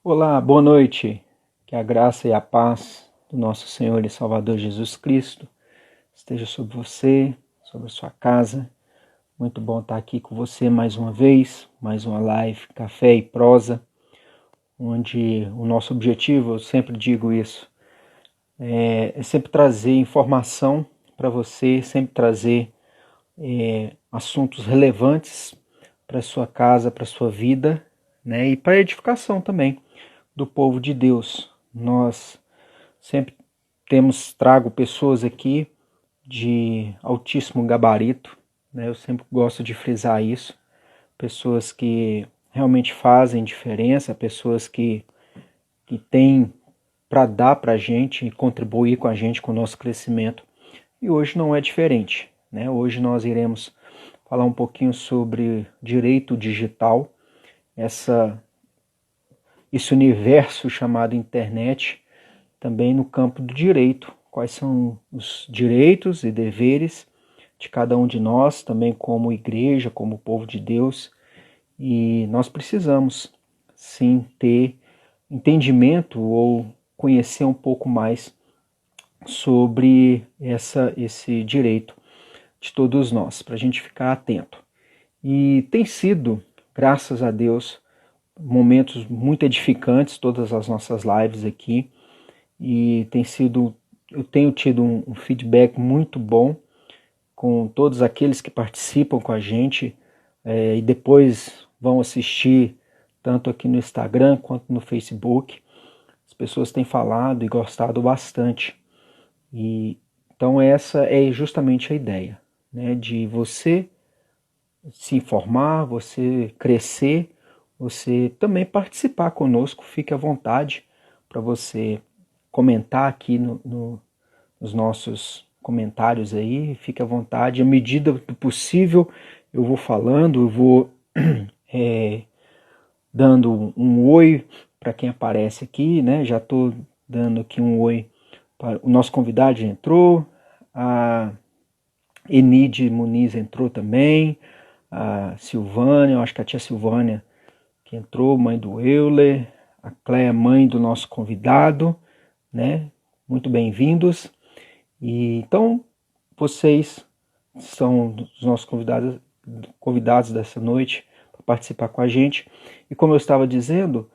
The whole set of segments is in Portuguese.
Olá, boa noite. Que a graça e a paz do nosso Senhor e Salvador Jesus Cristo esteja sobre você, sobre a sua casa. Muito bom estar aqui com você mais uma vez, mais uma live Café e Prosa, onde o nosso objetivo, eu sempre digo isso, é sempre trazer informação para você, sempre trazer assuntos relevantes para a sua casa, para a sua vida, né, e para a edificação também do povo de Deus. Nós sempre trago pessoas aqui de altíssimo gabarito, né? Eu sempre gosto de frisar isso. Pessoas que realmente fazem diferença, pessoas que têm para dar para a gente e contribuir com a gente, com o nosso crescimento. E hoje não é diferente, né? Hoje nós iremos falar um pouquinho sobre direito digital, esse universo chamado internet, também no campo do direito. Quais são os direitos e deveres de cada um de nós, também como igreja, como povo de Deus. E nós precisamos, sim, ter entendimento ou conhecer um pouco mais sobre esse direito de todos nós, para a gente ficar atento. E tem sido, graças a Deus, momentos muito edificantes, todas as nossas lives aqui, e eu tenho tido um feedback muito bom com todos aqueles que participam com a gente e depois vão assistir tanto aqui no Instagram quanto no Facebook. As pessoas têm falado e gostado bastante. E então essa é justamente a ideia, né, de você se informar, você crescer, você também participar conosco. Fique à vontade para você comentar aqui nos nossos comentários aí, fique à vontade. À medida do possível eu vou falando, eu vou dando um oi para quem aparece aqui, né? Já estou dando aqui um oi para o nosso convidado, já entrou, a Enide Muniz entrou também, a Silvânia, eu acho que a tia Silvânia que entrou, mãe do Euler, a Cléia, mãe do nosso convidado, né? Muito bem-vindos. E então vocês são os nossos convidados dessa noite para participar com a gente. E como eu estava dizendo,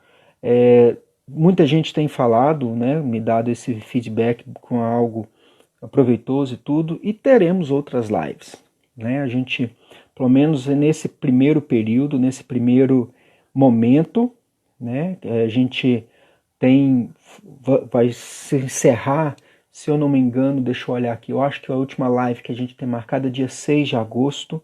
muita gente tem falado, né, me dado esse feedback com algo proveitoso e tudo, e teremos outras lives, né? A gente, pelo menos nesse primeiro período, nesse primeiro momento, né, a gente vai se encerrar, se eu não me engano, deixa eu olhar aqui, eu acho que a última live que a gente tem marcada é dia 6 de agosto,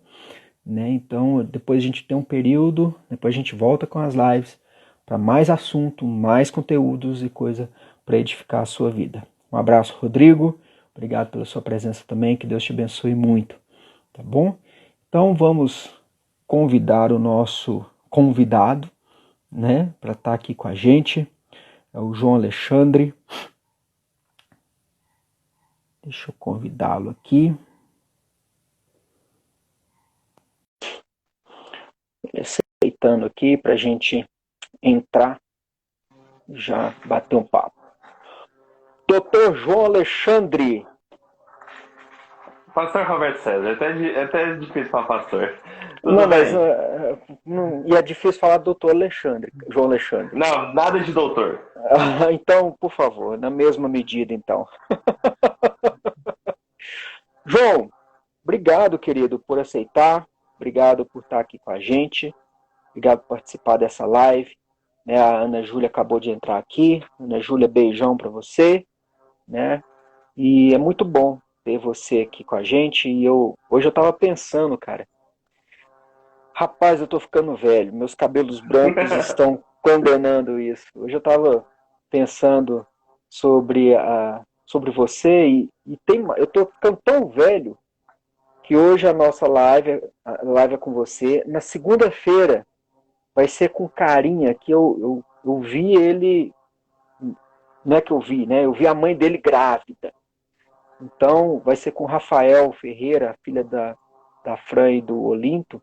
né? Então depois a gente tem um período, depois a gente volta com as lives para mais assunto, mais conteúdos e coisa para edificar a sua vida. Um abraço, Rodrigo, obrigado pela sua presença também, que Deus te abençoe muito, tá bom? Então vamos convidar o nosso convidado, né, para estar aqui com a gente, é o João Alexandre. Deixa eu convidá-lo aqui. Ele aceitando aqui para a gente entrar e já bater um papo. Doutor João Alexandre. Pastor Roberto César, é até difícil falar pastor. Não, Tudo mas bem? e é difícil falar doutor Alexandre, João Alexandre. Não, nada de doutor. Então, por favor, na mesma medida, então. João, obrigado, querido, por aceitar. Obrigado por estar aqui com a gente. Obrigado por participar dessa live. Né, a Ana Júlia acabou de entrar aqui. Ana Júlia, beijão para você, né? E é muito bom ter você aqui com a gente. E hoje eu estava pensando, cara, rapaz, eu tô ficando velho. Meus cabelos brancos estão condenando isso. Hoje eu estava pensando sobre você eu tô ficando tão velho que hoje a live é com você. Na segunda-feira vai ser com Carinha, que eu vi ele, não é que eu vi, né? Eu vi a mãe dele grávida. Então vai ser com Rafael Ferreira, filha da Fran e do Olinto,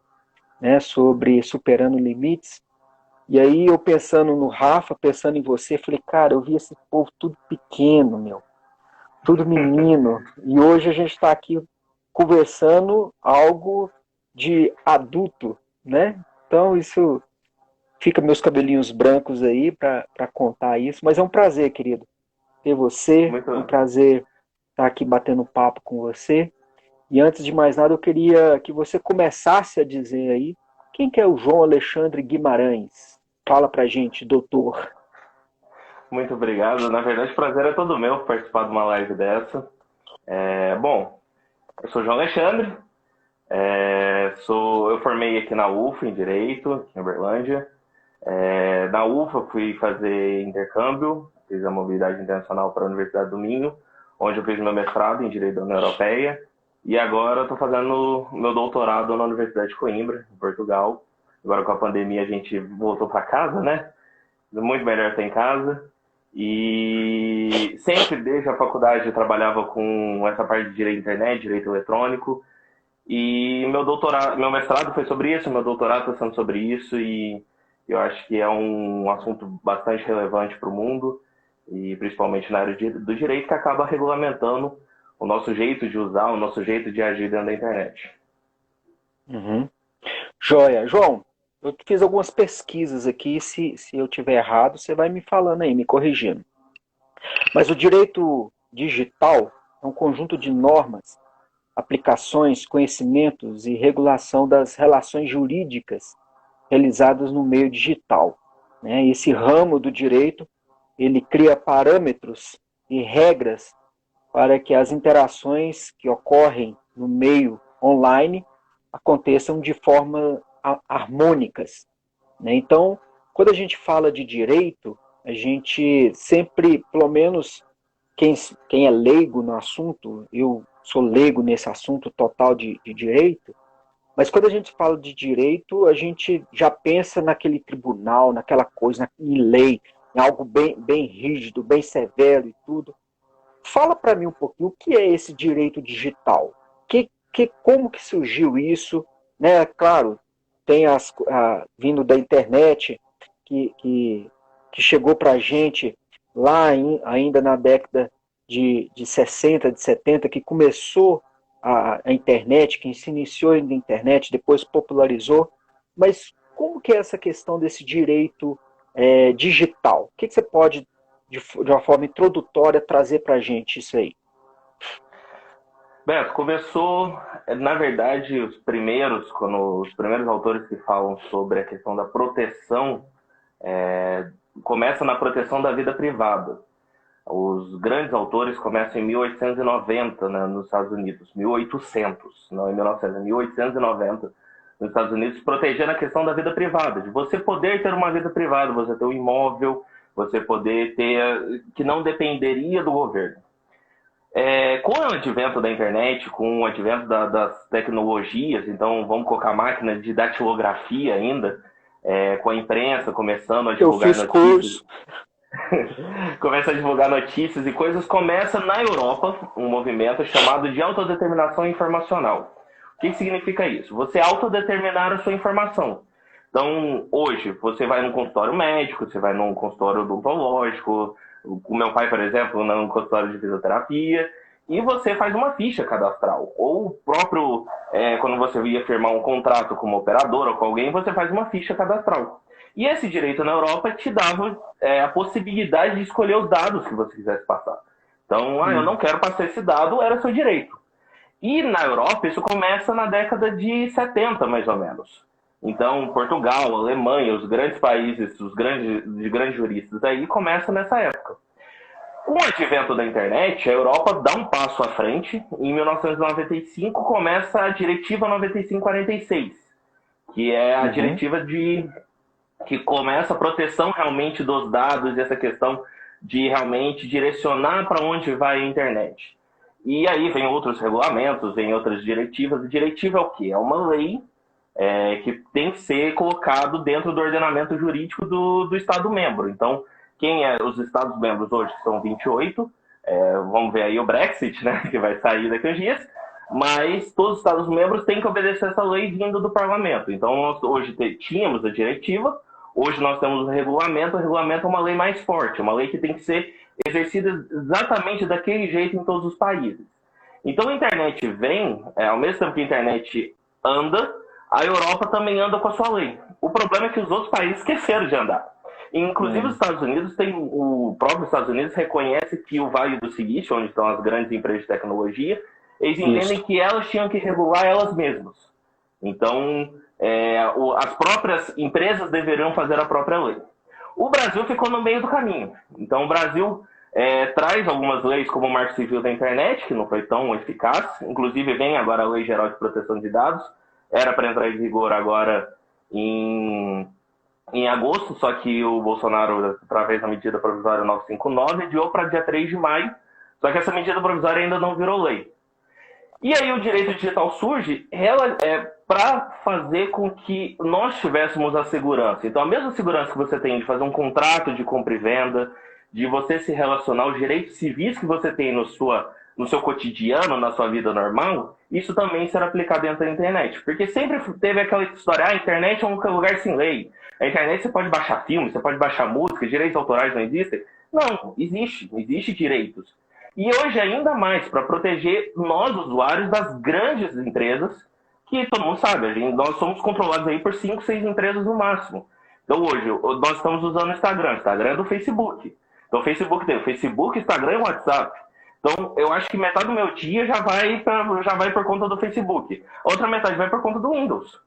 né? Sobre Superando Limites. E aí eu pensando no Rafa, pensando em você, falei, cara, eu vi esse povo tudo pequeno, meu, tudo menino. E hoje a gente está aqui conversando algo de adulto, né? Então isso fica meus cabelinhos brancos aí para contar isso. Mas é um prazer, querido, ter você. É um Muito, prazer estar aqui batendo papo com você. E antes de mais nada, eu queria que você começasse a dizer aí quem que é o João Alexandre Guimarães. Fala pra gente, doutor. muito obrigado. Na verdade, o prazer é todo meu participar de uma live dessa. Bom, eu sou João Alexandre, eu formei aqui na UFA em Direito, aqui em Uberlândia. Na UFA fui fazer intercâmbio, fiz a mobilidade internacional para a Universidade do Minho, onde eu fiz meu mestrado em Direito da União Europeia. E agora estou fazendo meu doutorado na Universidade de Coimbra, em Portugal. Agora com a pandemia a gente voltou para casa, né? Muito melhor estar em casa. E sempre desde a faculdade eu trabalhava com essa parte de direito da internet, direito eletrônico. E meu doutorado, meu mestrado foi sobre isso, meu doutorado está sendo sobre isso e eu acho que é um assunto bastante relevante para o mundo e principalmente na área do direito que acaba regulamentando o nosso jeito de usar, o nosso jeito de agir dentro da internet. Uhum. Joia. João, eu fiz algumas pesquisas aqui. Se eu tiver errado, você vai me falando aí, me corrigindo. Mas o direito digital é um conjunto de normas, aplicações, conhecimentos e regulação das relações jurídicas realizadas no meio digital, né? Esse ramo do direito, ele cria parâmetros e regras para que as interações que ocorrem no meio online aconteçam de forma harmônicas, né? Então, quando a gente fala de direito, a gente sempre, pelo menos quem, quem é leigo no assunto, eu sou leigo nesse assunto total de direito, mas quando a gente fala de direito, a gente já pensa naquele tribunal, naquela coisa, em lei, em algo bem rígido, bem severo e tudo. Fala para mim um pouquinho o que é esse direito digital? Como que surgiu isso? Né? Claro, tem vindo da internet que, que, que chegou para a gente lá ainda na década de 60, de 70, que começou a internet, que se iniciou na internet, depois popularizou. Mas como que é essa questão desse direito digital? O que você pode de uma forma introdutória, trazer para a gente isso aí. Beto, começou, na verdade, quando os primeiros autores que falam sobre a questão da proteção, começa na proteção da vida privada. Os grandes autores começam em 1890, né, nos Estados Unidos, 1800, não em 1900, 1890, nos Estados Unidos, protegendo a questão da vida privada, de você poder ter uma vida privada, você ter um imóvel, você poder ter, que não dependeria do governo. Com o advento da internet, com o advento das tecnologias, então vamos colocar máquina de datilografia ainda, com a imprensa começando a Eu divulgar fiz notícias, curso. começa a divulgar notícias e coisas, começa na Europa um movimento chamado de autodeterminação informacional. O que significa isso? Você autodeterminar a sua informação. Então, hoje, você vai num consultório médico, você vai num consultório odontológico, o meu pai, por exemplo, num consultório de fisioterapia, e você faz uma ficha cadastral. Ou o próprio, quando você ia firmar um contrato com uma operadora ou com alguém, você faz uma ficha cadastral. E esse direito na Europa te dava a possibilidade de escolher os dados que você quisesse passar. Então, eu não quero passar esse dado, era seu direito. E na Europa, isso começa na década de 70, mais ou menos. Então, Portugal, Alemanha, os grandes países, de grandes juristas aí, começa nessa época. Com o advento da internet, a Europa dá um passo à frente. Em 1995 começa a Diretiva 9546, que é a Uhum. diretiva que começa a proteção realmente dos dados e essa questão de realmente direcionar para onde vai a internet. E aí vem outros regulamentos, vem outras diretivas. A diretiva é o quê? É uma lei que tem que ser colocado dentro do ordenamento jurídico do Estado-membro. Então, quem é os Estados-membros hoje, que são 28, vamos ver aí o Brexit, né, que vai sair daqui a uns dias, mas todos os Estados-membros têm que obedecer essa lei vindo do parlamento. Então, nós hoje tínhamos a diretiva, Hoje nós temos o regulamento é uma lei mais forte, uma lei que tem que ser exercida exatamente daquele jeito em todos os países. Então a internet vem, ao mesmo tempo que a internet anda, a Europa também anda com a sua lei. O problema é que os outros países esqueceram de andar. Inclusive os Estados Unidos o próprio Estados Unidos reconhece que o Vale do Silício, onde estão as grandes empresas de tecnologia, eles entendem que elas tinham que regular elas mesmas. Então, as próprias empresas deveriam fazer a própria lei. O Brasil ficou no meio do caminho. Então, o Brasil traz algumas leis como o Marco Civil da Internet, que não foi tão eficaz. Inclusive, vem agora a Lei Geral de Proteção de Dados. Era para entrar em vigor agora em agosto, só que o Bolsonaro, através da medida provisória 959, adiou para dia 3 de maio. Só que essa medida provisória ainda não virou lei. E aí o direito digital surge para fazer com que nós tivéssemos a segurança. Então, a mesma segurança que você tem de fazer um contrato de compra e venda, de você se relacionar, os direitos civis que você tem no seu cotidiano, na sua vida normal, isso também será aplicado dentro da internet. Porque sempre teve aquela história, a internet é um lugar sem lei. A internet você pode baixar filmes, você pode baixar música, direitos autorais não existem. Não, existe direitos. E hoje ainda mais, para proteger nós, usuários, das grandes empresas, que todo mundo sabe, nós somos controlados aí por 5, 6 empresas no máximo. Então hoje, nós estamos usando o Instagram é do Facebook. Então o Facebook tem o Facebook, Instagram e WhatsApp. Então eu acho que metade do meu dia já vai por conta do Facebook. A outra metade vai por conta do Windows.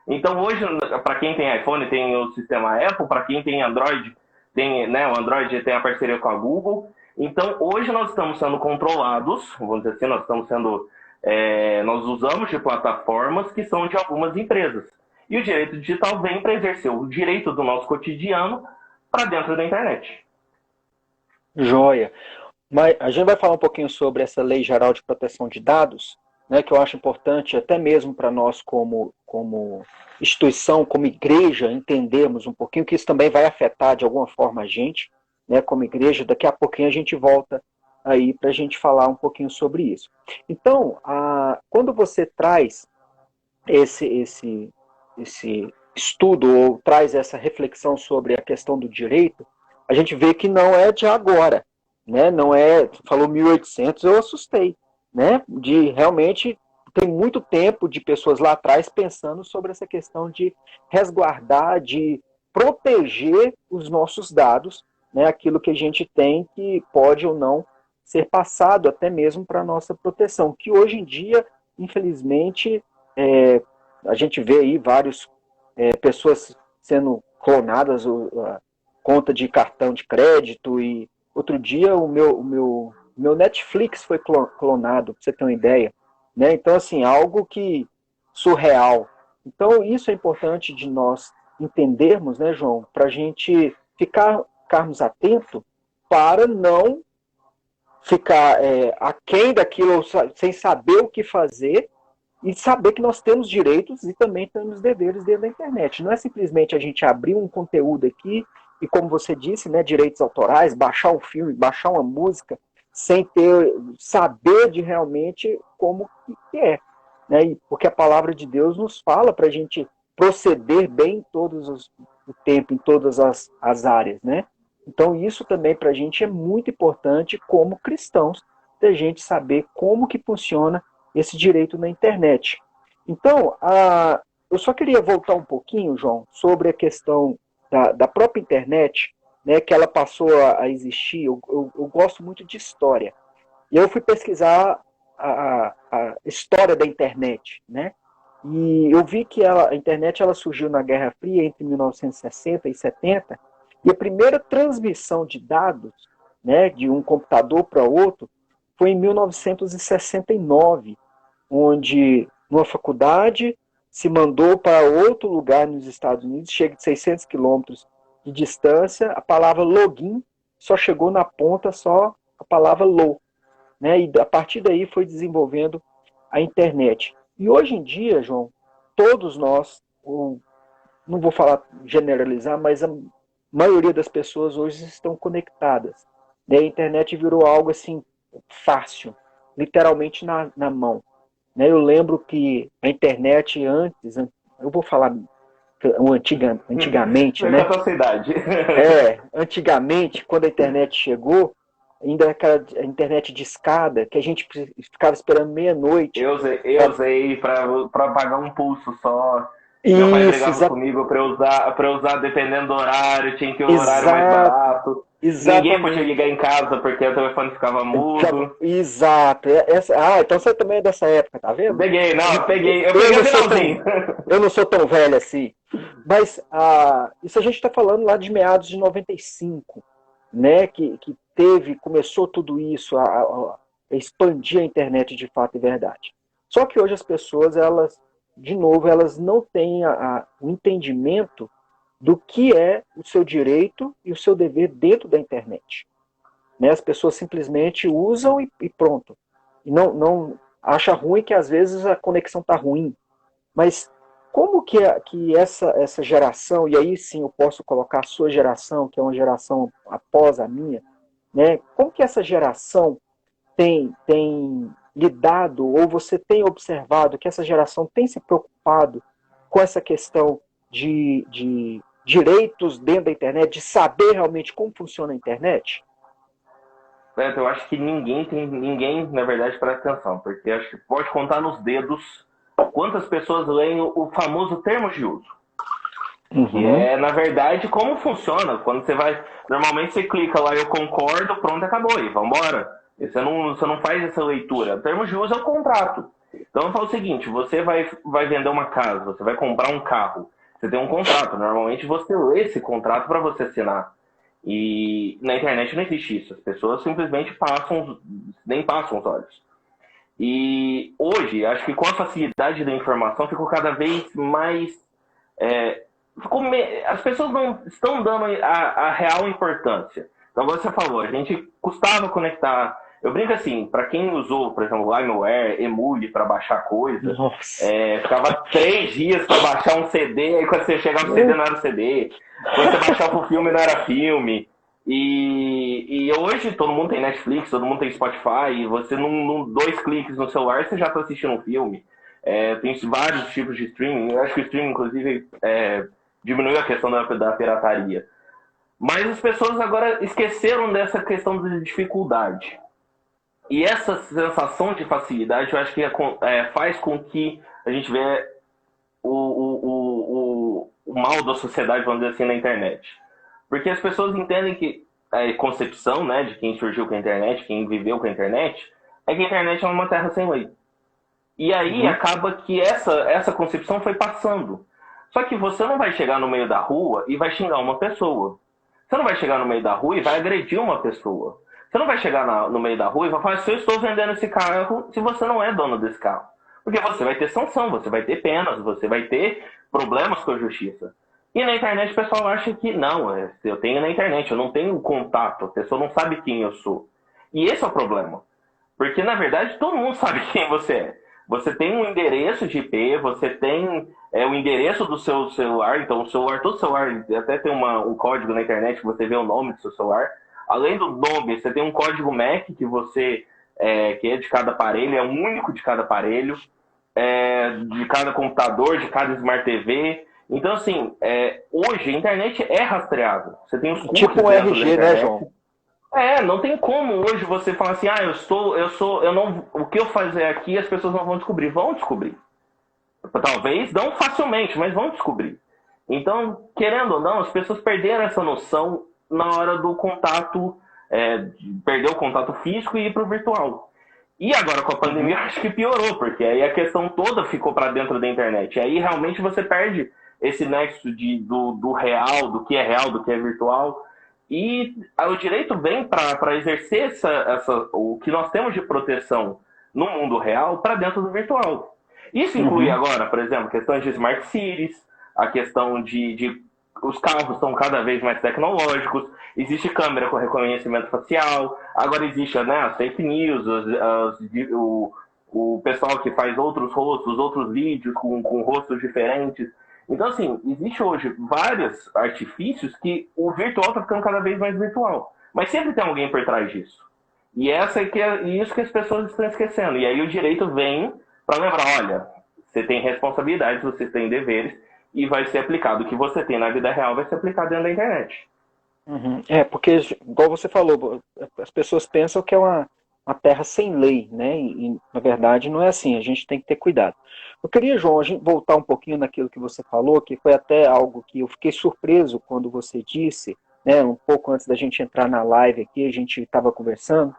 Então hoje, para quem tem iPhone, tem o sistema Apple, para quem tem Android, o Android tem a parceria com a Google. Então, hoje nós estamos sendo controlados, vamos dizer assim, nós usamos de plataformas que são de algumas empresas. E o direito digital vem para exercer o direito do nosso cotidiano para dentro da internet. Joia. Mas a gente vai falar um pouquinho sobre essa Lei Geral de Proteção de Dados, né, que eu acho importante até mesmo para nós como instituição, como igreja, entendermos um pouquinho que isso também vai afetar de alguma forma a gente, né, como igreja. Daqui a pouquinho a gente volta aí para a gente falar um pouquinho sobre isso. Então, quando você traz esse estudo ou traz essa reflexão sobre a questão do direito, a gente vê que não é de agora, né? Não é, falou 1800, eu assustei, né? De realmente tem muito tempo de pessoas lá atrás pensando sobre essa questão de resguardar, de proteger os nossos dados, né? Aquilo que a gente tem que pode ou não ser passado até mesmo para a nossa proteção, que hoje em dia, infelizmente, a gente vê aí várias pessoas sendo clonadas, a conta de cartão de crédito, e outro dia o meu Netflix foi clonado, para você ter uma ideia, né? Então, assim, algo que surreal. Então, isso é importante de nós entendermos, né, João, para a gente ficarmos atentos para não ficar aquém daquilo, sem saber o que fazer, e saber que nós temos direitos e também temos deveres dentro da internet. Não é simplesmente a gente abrir um conteúdo aqui e, como você disse, né, direitos autorais, baixar um filme, baixar uma música, sem saber de realmente como que é. Né? Porque a palavra de Deus nos fala para a gente proceder bem em o tempo, em todas as áreas. Né? Então isso também para a gente é muito importante como cristãos, da gente saber como que funciona esse direito na internet. Então, eu só queria voltar um pouquinho, João, sobre a questão da própria internet, né, que ela passou a existir. Eu gosto muito de história. E eu fui pesquisar a história da internet, né? E eu vi que a internet ela surgiu na Guerra Fria entre 1960 e 70, e a primeira transmissão de dados, né, de um computador para outro, foi em 1969, onde, numa faculdade, se mandou para outro lugar nos Estados Unidos, chega de 600 quilômetros de distância, a palavra login só chegou na ponta, só a palavra low. Né? E a partir daí foi desenvolvendo a internet. E hoje em dia, João, todos nós, não vou falar generalizar, mas a maioria das pessoas hoje estão conectadas. Né? A internet virou algo assim fácil, literalmente na mão. Né? Eu lembro que a internet antes, eu vou falar antigamente, Não é né? com a tua idade. Antigamente, quando a internet chegou, ainda era aquela internet de escada, que a gente ficava esperando meia-noite. Eu usei pra pagar um pulso só. Meu pai Isso, brigava comigo pra eu usar dependendo do horário, tinha que ir o horário mais exato, barato. Ninguém podia exatamente. ligar em casa porque o telefone ficava mudo. Exato. Então você também é dessa época, tá Eu vendo? peguei, não, eu Eu peguei não o sou finalzinho. eu não sou tão velho assim. Mas isso a gente está falando lá de meados de 95, né? Que começou tudo isso a expandir a internet de fato e verdade. Só que hoje as pessoas, de novo, elas não têm o entendimento do que é o seu direito e o seu dever dentro da internet. Né? As pessoas simplesmente usam e pronto. E não acha ruim que às vezes a conexão está ruim. Mas como que essa geração, e aí sim eu posso colocar a sua geração, que é uma geração após a minha, né? Como que essa geração tem lidado, ou você tem observado que essa geração tem se preocupado com essa questão de direitos dentro da internet, de saber realmente como funciona a internet? Beto, eu acho que ninguém, na verdade, presta atenção, porque acho que pode contar nos dedos quantas pessoas leem o famoso termo de uso. Que Uhum. é, na verdade, como funciona. Quando você vai. Normalmente você clica lá, eu concordo, pronto, acabou, e vambora. E você não faz essa leitura. O termo de uso é o contrato. Então eu falo o seguinte: você vai vender uma casa, você vai comprar um carro, você tem um contrato. Normalmente você lê esse contrato para você assinar. E na internet não existe isso. As pessoas simplesmente nem passam os olhos. E hoje, acho que com a facilidade da informação, ficou cada vez mais é, as pessoas não estão dando a real importância. Então, como você falou, a gente custava conectar. Eu brinco assim, para quem usou, por exemplo, LimeWare, Emule para baixar coisa, Nossa. ficava 3 dias para baixar um CD, aí quando você chegava no CD não era CD, quando você baixava o filme não era filme. E hoje todo mundo tem Netflix, todo mundo tem Spotify, e você num 2 cliques no celular você já está assistindo um filme. Tem vários tipos de streaming. Eu acho que o streaming, inclusive, diminuiu a questão da pirataria. Mas as pessoas agora esqueceram dessa questão de dificuldade. E essa sensação de facilidade, eu acho que faz com que a gente vê o mal da sociedade, vamos dizer assim, na internet. Porque as pessoas entendem que a concepção, né, de quem surgiu com a internet, quem viveu com a internet, é que a internet é uma terra sem lei. E aí Uhum. acaba que essa concepção foi passando. Só que você não vai chegar no meio da rua e vai xingar uma pessoa. Você não vai chegar no meio da rua e vai agredir uma pessoa. Você não vai chegar no meio da rua e vai falar: se eu estou vendendo esse carro, se você não é dono desse carro. Porque você vai ter sanção, você vai ter penas, você vai ter problemas com a justiça. E na internet o pessoal acha que não, eu tenho na internet, eu não tenho contato, a pessoa não sabe quem eu sou. E esse é o problema. Porque, na verdade, todo mundo sabe quem você é. Você tem um endereço de IP, você tem o endereço do seu celular, então todo celular até tem um código na internet que você vê o nome do seu celular. Além do nome, você tem um código MAC que é de cada aparelho, é um único de cada aparelho, de cada computador, de cada Smart TV. Então, assim, hoje a internet é rastreável. Você tem os Tipo cookies um dentro da RG, né, internet. João? Não tem como hoje você falar assim: eu não, o que eu fazer aqui as pessoas não vão descobrir. Vão descobrir. Talvez não facilmente, mas vão descobrir. Então, querendo ou não, as pessoas perderam essa noção na hora do contato, de perder o contato físico e ir para o virtual. E agora com a pandemia, Uhum. eu acho que piorou, porque aí a questão toda ficou para dentro da internet. E aí realmente você perde esse nexo do real, do que é real, do que é virtual. E o direito vem para exercer o que nós temos de proteção no mundo real para dentro do virtual. Isso inclui Uhum. agora, por exemplo, questões de smart cities, a questão de os carros estão cada vez mais tecnológicos, existe câmera com reconhecimento facial, agora existe, né, as fake news, o pessoal que faz outros rostos, outros vídeos com rostos diferentes. Então, assim, existe hoje vários artifícios que o virtual está ficando cada vez mais virtual. Mas sempre tem alguém por trás disso. E isso que as pessoas estão esquecendo. E aí o direito vem para lembrar: olha, você tem responsabilidades, você tem deveres, e vai ser aplicado. O que você tem na vida real vai ser aplicado dentro da internet. Uhum. É, porque, igual você falou, as pessoas pensam que é uma terra sem lei, né? Na verdade não é assim, a gente tem que ter cuidado. Eu queria, João, a gente voltar um pouquinho naquilo que você falou, que foi até algo que eu fiquei surpreso quando você disse, né? Um pouco antes da gente entrar na live aqui, a gente estava conversando,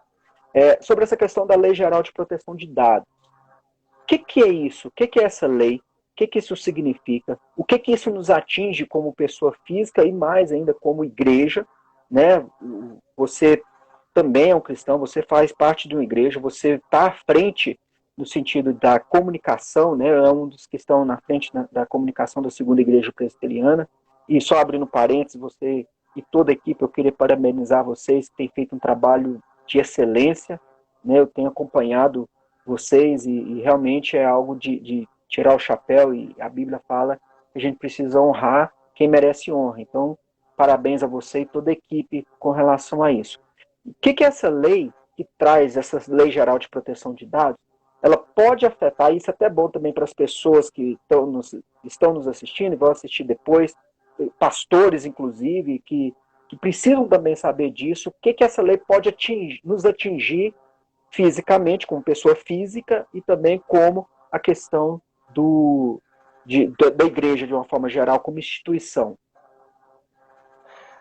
sobre essa questão da Lei Geral de Proteção de Dados. Que é isso? Que é essa lei? Que isso significa? O que isso nos atinge como pessoa física e mais ainda como igreja? Né? Você também é um cristão, você faz parte de uma igreja, você está à frente no sentido da comunicação, né? É um dos que estão na frente da comunicação da Segunda Igreja Presbiteriana. E só abrindo parênteses, você e toda a equipe, eu queria parabenizar vocês que têm feito um trabalho de excelência, né? Eu tenho acompanhado vocês e realmente é algo de tirar o chapéu, e a Bíblia fala que a gente precisa honrar quem merece honra. Então, parabéns a você e toda a equipe com relação a isso. O que é essa lei que traz, essa lei geral de proteção de dados? Ela pode afetar, isso é até bom também para as pessoas que estão nos assistindo e vão assistir depois, pastores inclusive, que precisam também saber disso, o que essa lei pode nos atingir fisicamente, como pessoa física, e também como a questão da igreja, de uma forma geral, como instituição.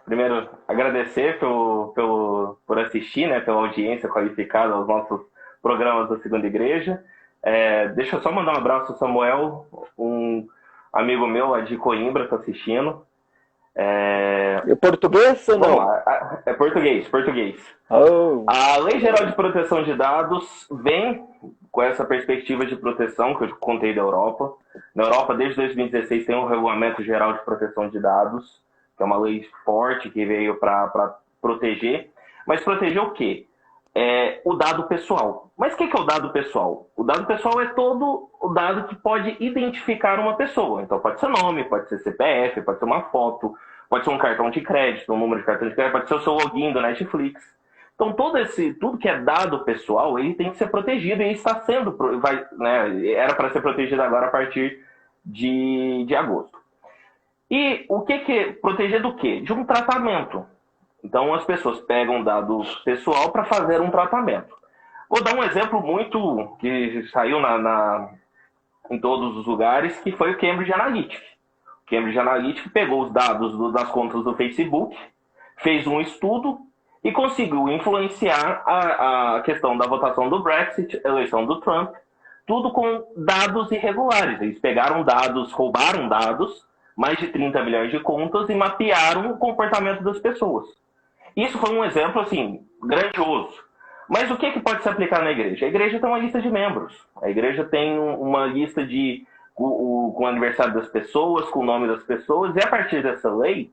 Primeiro, agradecer por assistir, né, pela audiência qualificada aos nossos programas da Segunda Igreja. Deixa eu só mandar um abraço ao Samuel, um amigo meu lá de Coimbra, está assistindo. É português ou não? Vamos lá, é português. Oh. A Lei Geral de Proteção de Dados vem com essa perspectiva de proteção que eu contei da Europa. Na Europa, desde 2016, tem um Regulamento Geral de Proteção de Dados, que é uma lei forte que veio para proteger. Mas proteger o quê? O dado pessoal. Mas o que é o dado pessoal? O dado pessoal é todo o dado que pode identificar uma pessoa. Então pode ser nome, pode ser CPF, pode ser uma foto, pode ser um cartão de crédito, um número de cartão de crédito, pode ser o seu login do Netflix. Então tudo que é dado pessoal, ele tem que ser protegido e está sendo, era para ser protegido agora a partir de agosto. E o que proteger do quê? De um tratamento. Então as pessoas pegam dado pessoal para fazer um tratamento. Vou dar um exemplo muito que saiu em todos os lugares, que foi o Cambridge Analytica. O Cambridge Analytica pegou os dados das contas do Facebook, fez um estudo e conseguiu influenciar a questão da votação do Brexit, eleição do Trump, tudo com dados irregulares. Eles pegaram dados, roubaram dados, mais de 30 milhões de contas, e mapearam o comportamento das pessoas. Isso foi um exemplo, assim, grandioso. Mas o que pode se aplicar na igreja? A igreja tem uma lista de membros. A igreja tem uma lista com o aniversário das pessoas, com o nome das pessoas, e a partir dessa lei,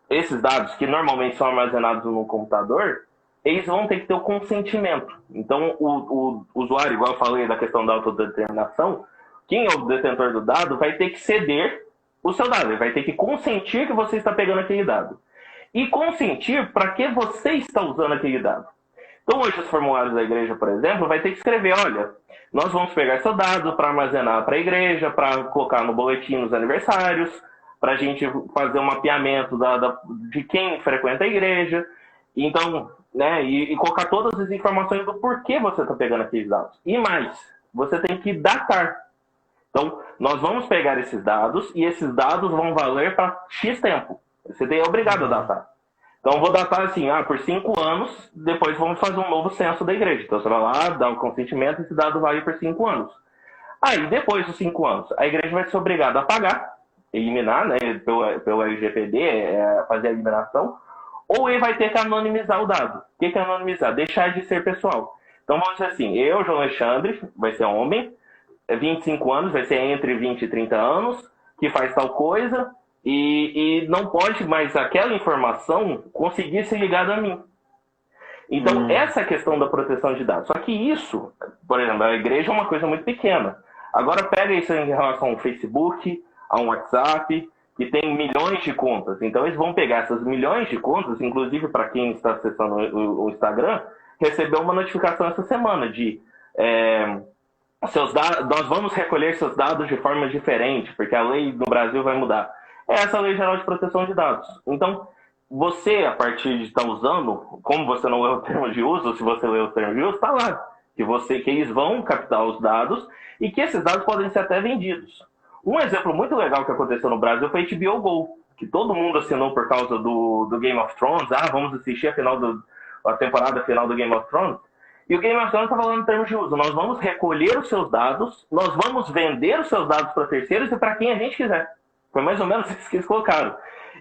esses dados, que normalmente são armazenados no computador, eles vão ter que ter o consentimento. Então, o usuário, igual eu falei da questão da autodeterminação, quem é o detentor do dado vai ter que ceder o seu dado. Ele vai ter que consentir que você está pegando aquele dado. E consentir para que você está usando aquele dado. Então, hoje, os formulários da igreja, por exemplo, vai ter que escrever, olha, nós vamos pegar seu dado para armazenar para a igreja, para colocar no boletim nos aniversários, para a gente fazer um mapeamento de quem frequenta a igreja. Então, né, e colocar todas as informações do porquê você está pegando aqueles dados. E mais, você tem que datar. Então, nós vamos pegar esses dados e esses dados vão valer para X tempo. Você é obrigado a datar. Então, vou datar assim, por 5 anos, depois vamos fazer um novo censo da igreja. Então, você vai lá, dá o consentimento e esse dado vale por 5 anos. Aí, depois dos 5 anos, a igreja vai ser obrigada a pagar, eliminar, né, pelo LGPD, fazer a eliminação, ou ele vai ter que anonimizar o dado. O que é anonimizar? Deixar de ser pessoal. Então, vamos dizer assim, eu, João Alexandre, vai ser homem, 25 anos, vai ser entre 20 e 30 anos, que faz tal coisa, e não pode mais aquela informação conseguir ser ligada a mim. Então, essa é a questão da proteção de dados. Só que isso, por exemplo, a igreja é uma coisa muito pequena. Agora, pega isso em relação ao Facebook, ao WhatsApp, que tem milhões de contas. Então, eles vão pegar essas milhões de contas, inclusive para quem está acessando o Instagram, recebeu uma notificação essa semana de Nós vamos recolher seus dados de forma diferente, porque a lei no Brasil vai mudar. É essa Lei Geral de Proteção de Dados. Então, você, a partir de estar usando, como você não leu o termo de uso, se você leu o termo de uso, está lá. Que eles vão captar os dados e que esses dados podem ser até vendidos. Um exemplo muito legal que aconteceu no Brasil foi a HBO Go, que todo mundo assinou por causa do Game of Thrones. Ah, vamos assistir a temporada final do Game of Thrones. E o Game of Thrones está falando em termos de uso. Nós vamos recolher os seus dados, nós vamos vender os seus dados para terceiros e para quem a gente quiser. Foi mais ou menos isso que eles colocaram.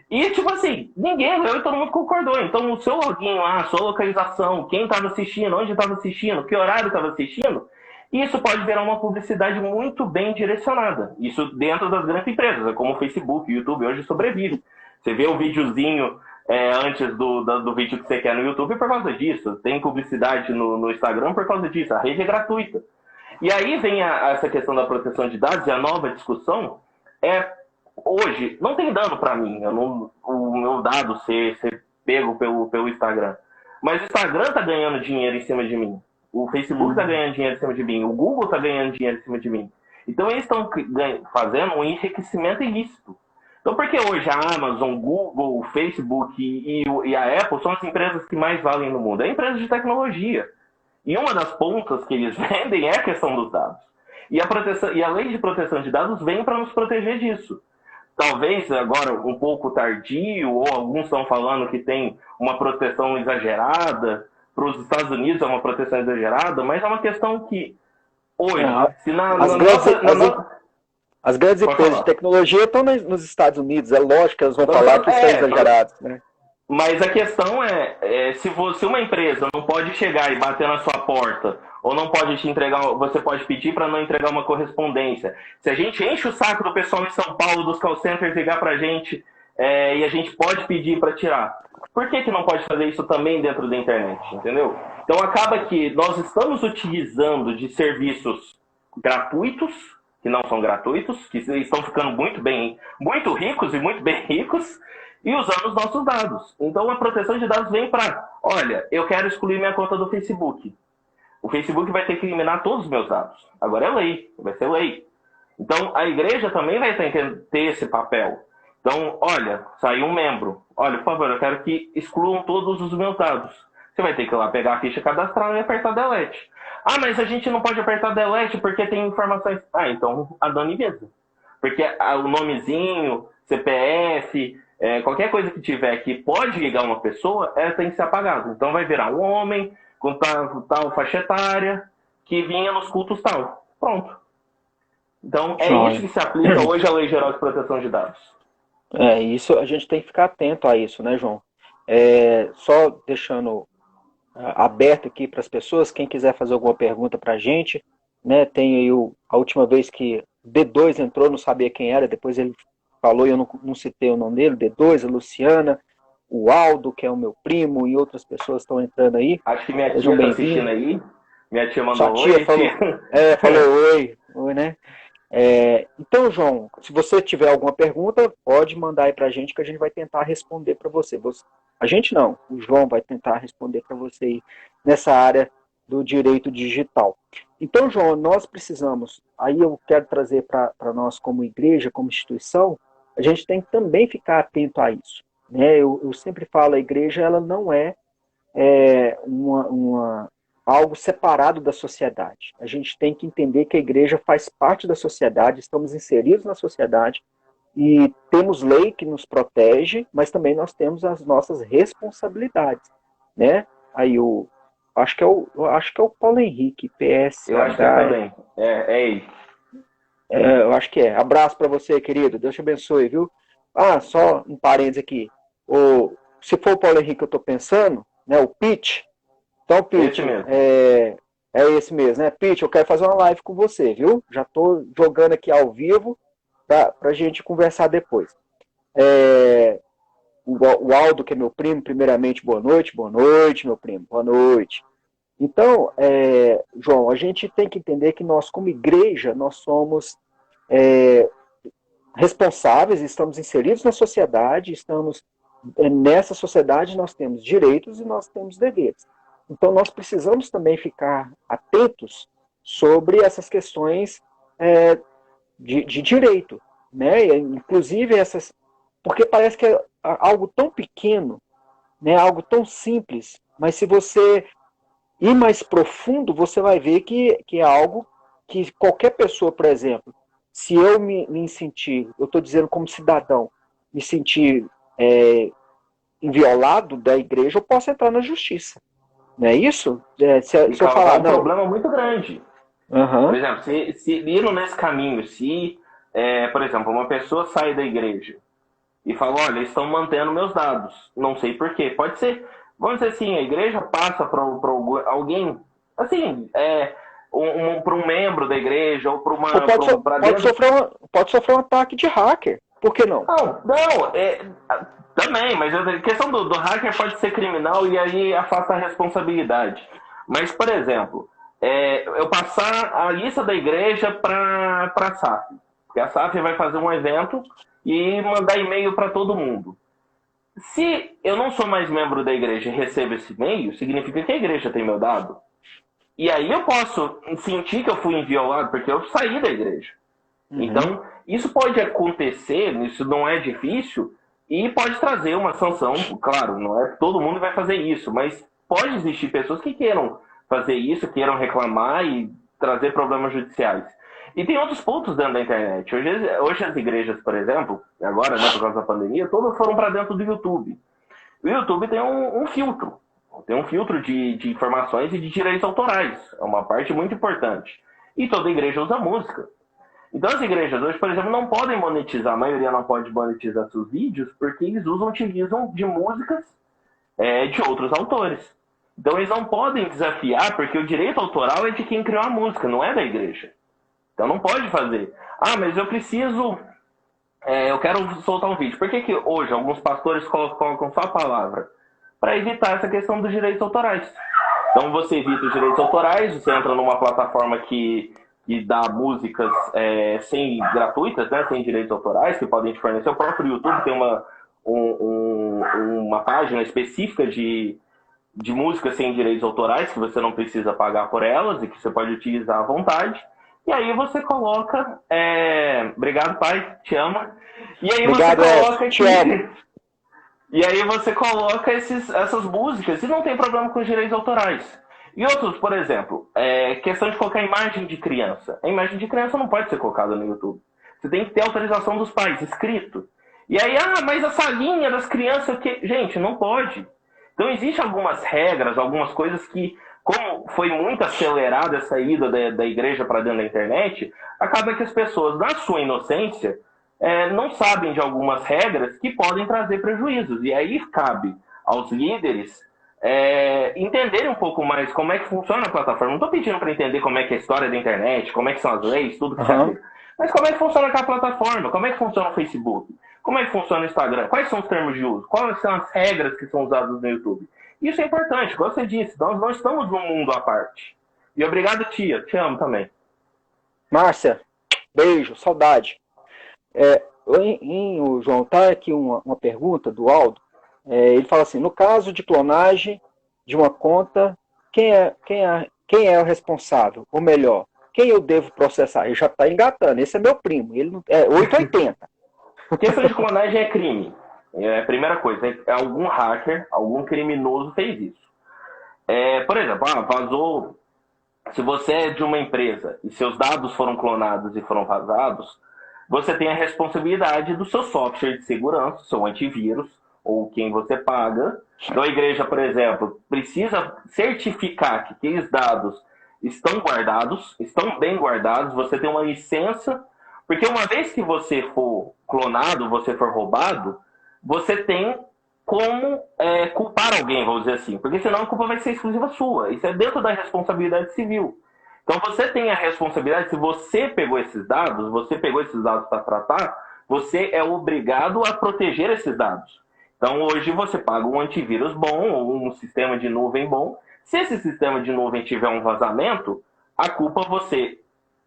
E, tipo assim, ninguém leu e todo mundo concordou. Então, o seu login lá, a sua localização, quem estava assistindo, onde estava assistindo, que horário estava assistindo, isso pode virar uma publicidade muito bem direcionada. Isso dentro das grandes empresas, como o Facebook, o YouTube, hoje sobrevive. Você vê o videozinho antes do vídeo que você quer no YouTube por causa disso. Tem publicidade no Instagram por causa disso. A rede é gratuita. E aí vem essa questão da proteção de dados e a nova discussão hoje, não tem dano para mim, o meu dado ser pego pelo Instagram. Mas o Instagram tá ganhando dinheiro em cima de mim. O Facebook tá ganhando dinheiro em cima de mim. O Google tá ganhando dinheiro em cima de mim. Então eles estão fazendo um enriquecimento ilícito. Então por que hoje a Amazon, Google, o Facebook e a Apple são as empresas que mais valem no mundo? É empresas de tecnologia. E uma das pontas que eles vendem é a questão dos dados. E a lei de proteção de dados vem para nos proteger disso. Talvez agora um pouco tardio, ou alguns estão falando que tem uma proteção exagerada, para os Estados Unidos é uma proteção exagerada, mas é uma questão que hoje, se as grandes empresas de tecnologia estão nos Estados Unidos, é lógico que elas vão falar que isso é exagerado, né? Mas a questão se uma empresa não pode chegar e bater na sua porta, ou não pode te entregar, você pode pedir para não entregar uma correspondência. Se a gente enche o saco do pessoal em São Paulo, dos call centers, ligar para a gente, e a gente pode pedir para tirar, por que não pode fazer isso também dentro da internet, entendeu? Então acaba que nós estamos utilizando de serviços gratuitos, que não são gratuitos, que estão ficando muito ricos e muito bem ricos, e usando os nossos dados. Então a proteção de dados vem para, olha, eu quero excluir minha conta do Facebook. O Facebook vai ter que eliminar todos os meus dados. Agora é lei, vai ser lei. Então a igreja também vai ter que ter esse papel. Então, olha, saiu um membro. Olha, por favor, eu quero que excluam todos os meus dados. Você vai ter que ir lá pegar a ficha cadastral e apertar delete. Ah, mas a gente não pode apertar delete porque tem informações. Ah, então anonimiza. Porque o nomezinho, CPF, qualquer coisa que tiver que pode ligar uma pessoa, ela tem que ser apagada. Então vai virar um homem com tal faixa etária que vinha nos cultos tal. Pronto. Então é isso que se aplica hoje à Lei Geral de Proteção de Dados. Isso a gente tem que ficar atento a isso, né, João? Só deixando aberto aqui para as pessoas, quem quiser fazer alguma pergunta para a gente, né, tem aí a última vez que D2 entrou, não sabia quem era, depois ele falou e eu não citei o nome dele, D2, a Luciana, o Aldo, que é o meu primo, e outras pessoas estão entrando aí. Acho que minha tia está assistindo aí. Minha tia mandou oi. Tia falou, falou oi, né? Então, João, se você tiver alguma pergunta, pode mandar aí pra gente que a gente vai tentar responder para você. A gente não, o João vai tentar responder para você aí nessa área do direito digital. Então, João, nós precisamos, aí eu quero trazer para nós como igreja, como instituição, a gente tem que também ficar atento a isso. Né? Eu sempre falo, a igreja ela não é algo separado da sociedade. A gente tem que entender que a igreja faz parte da sociedade, estamos inseridos na sociedade e temos lei que nos protege, mas também nós temos as nossas responsabilidades, né? Aí acho que é o Paulo Henrique, PS. Eu acho que é também. É ele. Eu acho que é. Abraço para você, querido. Deus te abençoe, viu? Só um parênteses aqui. Se for o Paulo Henrique que eu estou pensando, né? O Pete. Então, Pete, é esse mesmo, né? Pete, eu quero fazer uma live com você, viu? Já estou jogando aqui ao vivo para a gente conversar depois. O Aldo, que é meu primo, primeiramente, boa noite, meu primo, boa noite. Então, João, a gente tem que entender que nós, como igreja, nós somos responsáveis, estamos inseridos na sociedade, nessa sociedade nós temos direitos e nós temos deveres. Então, nós precisamos também ficar atentos sobre essas questões de direito, né? Inclusive essas, porque parece que é algo tão pequeno, né? Algo tão simples, mas se você ir mais profundo, você vai ver que é algo que qualquer pessoa, por exemplo, se eu me sentir, eu estou dizendo como cidadão, me sentir inviolado da igreja, eu posso entrar na justiça. Não é isso? E Se eu causar falar, um não. problema muito grande. Por Aham. exemplo, se indo nesse caminho, se, por exemplo, uma pessoa sai da igreja e fala, olha, eles estão mantendo meus dados, não sei por quê. Pode ser, vamos dizer assim, a igreja passa para alguém, assim, para um membro da igreja ou Ou para dentro. pode sofrer um ataque de hacker. Por que não? Não, também, mas a questão do hacker pode ser criminal e aí afasta a responsabilidade. Mas, por exemplo, eu passar a lista da igreja para a SAF, porque a SAF vai fazer um evento e mandar e-mail para todo mundo. Se eu não sou mais membro da igreja e recebo esse e-mail, significa que a igreja tem meu dado. E aí eu posso sentir que eu fui inviolado porque eu saí da igreja. Uhum. Então, isso pode acontecer, isso não é difícil, e pode trazer uma sanção, claro, não é todo mundo vai fazer isso, mas pode existir pessoas que queiram fazer isso, queiram reclamar e trazer problemas judiciais. E tem outros pontos dentro da internet. Hoje as igrejas, por exemplo, agora, né, por causa da pandemia, todas foram para dentro do YouTube. O YouTube tem um filtro. Tem um filtro de informações e de direitos autorais. É uma parte muito importante. E toda igreja usa música. Então as igrejas hoje, por exemplo, não podem monetizar, a maioria não pode monetizar seus vídeos porque eles utilizam de músicas de outros autores. Então eles não podem desafiar porque o direito autoral é de quem criou a música, não é da igreja. Então não pode fazer. Ah, mas eu preciso, eu quero soltar um vídeo. Por que hoje alguns pastores colocam só a palavra? Para evitar essa questão dos direitos autorais. Então você evita os direitos autorais, você entra numa plataforma que dá músicas gratuitas, né, sem direitos autorais, que podem te fornecer. O próprio YouTube tem uma página específica de músicas sem direitos autorais, que você não precisa pagar por elas e que você pode utilizar à vontade. E aí você coloca... Obrigado, pai, te amo. E aí Obrigado, você Edson. coloca Te amo. E aí você coloca essas músicas e não tem problema com os direitos autorais. E outros, por exemplo, questão de colocar imagem de criança. A imagem de criança não pode ser colocada no YouTube. Você tem que ter autorização dos pais, escrito. E aí, mas a salinha das crianças... Gente, não pode. Então, existem algumas regras, algumas coisas que, como foi muito acelerada essa ida da igreja para dentro da internet, acaba que as pessoas, na sua inocência, não sabem de algumas regras que podem trazer prejuízos. E aí cabe aos líderes entenderem um pouco mais como é que funciona a plataforma. Não estou pedindo para entender como é que é a história da internet, como é que são as leis, tudo que se Uhum. aplica. Mas como é que funciona aquela plataforma? Como é que funciona o Facebook? Como é que funciona o Instagram? Quais são os termos de uso? Quais são as regras que são usadas no YouTube? Isso é importante, como você disse. Nós não estamos num mundo à parte. E obrigado, tia. Te amo também. Márcia, beijo, saudade. O João, tá aqui uma pergunta do Aldo. Ele fala assim: no caso de clonagem de uma conta, quem é o responsável? Ou melhor, quem eu devo processar? Ele já está engatando. Esse é meu primo. Ele não, 880. Questão de clonagem é crime. É a primeira coisa. Algum hacker, algum criminoso fez isso. Por exemplo, vazou. Se você é de uma empresa e seus dados foram clonados e foram vazados, você tem a responsabilidade do seu software de segurança, seu antivírus, ou quem você paga. Então a igreja, por exemplo, precisa certificar que aqueles dados estão guardados, estão bem guardados, você tem uma licença, porque uma vez que você for clonado, você for roubado, você tem como culpar alguém, vamos dizer assim, porque senão a culpa vai ser exclusiva sua. Isso é dentro da responsabilidade civil. Então você tem a responsabilidade, se você pegou esses dados para tratar, você é obrigado a proteger esses dados. Então hoje você paga um antivírus bom ou um sistema de nuvem bom. Se esse sistema de nuvem tiver um vazamento, a culpa